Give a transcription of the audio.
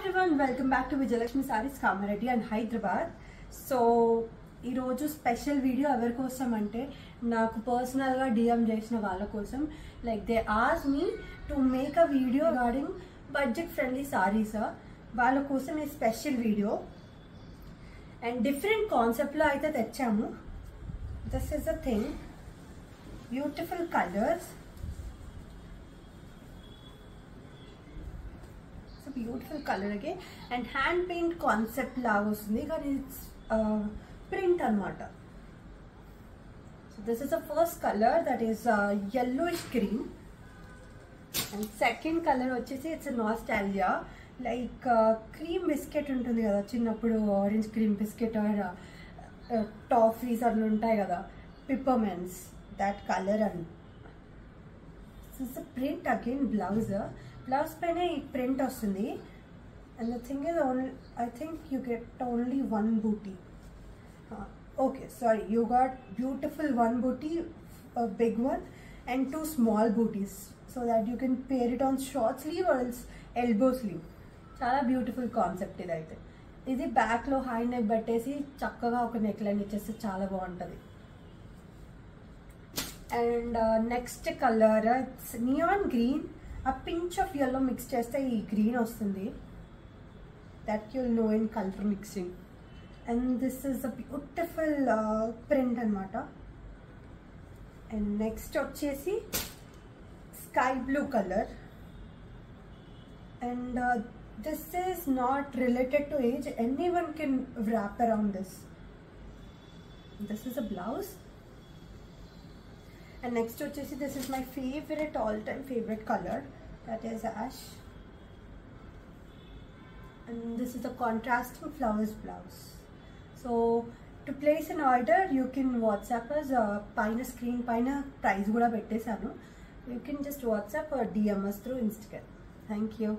everyone, welcome back to Vijayalakshmi Sarees Kamareddy and Hyderabad. So ఈరోజు special video ఎవరి కోసం అంటే నాకు పర్సనల్గా డిఎం చేసిన వాళ్ళ కోసం. Like they ask me to make a video regarding budget friendly saris. వాళ్ళ కోసం ఈ స్పెషల్ వీడియో అండ్ డిఫరెంట్ కాన్సెప్ట్లో అయితే తెచ్చాము. This is the thing, beautiful colours, beautiful colour again and hand paint concept లాగా వస్తుంది, కానీ it's print anamata. So this is the first color, that is yellowish green, and second color vachesi it's a nostalgia, like cream biscuit untundi kada chinnappudu, orange cream biscuit or toffees allu untayi kada, peppermints, that color. And this is the print again. Blouse paina ee print vastundi, and the thing is only, I think you get only one booty. Okay, sorry, you got beautiful one booty, a big one, and two small booties, so that you can pair it on short sleeve or else elbow sleeve. Chala beautiful concept idaithe. Idi back lo high neck bettesi chakkaga oka neckline icheste chala baaguntadi. And next color, it's neon green, a pinch of yellow mix cheste ee green vastundi, that you'll know in color mixing. And this is a beautiful print anamata. And next vachesi sky blue color, and this is not related to age, anyone can wrap around this. This is a blouse. And next vachesi, this is my favorite, all-time favorite color, that is ash, and this is a contrasting flowers blouse. So to place an order, you can WhatsApp us. Paina screen paina price kuda pettesanu. You can just WhatsApp or DM us through Instagram. Thank you.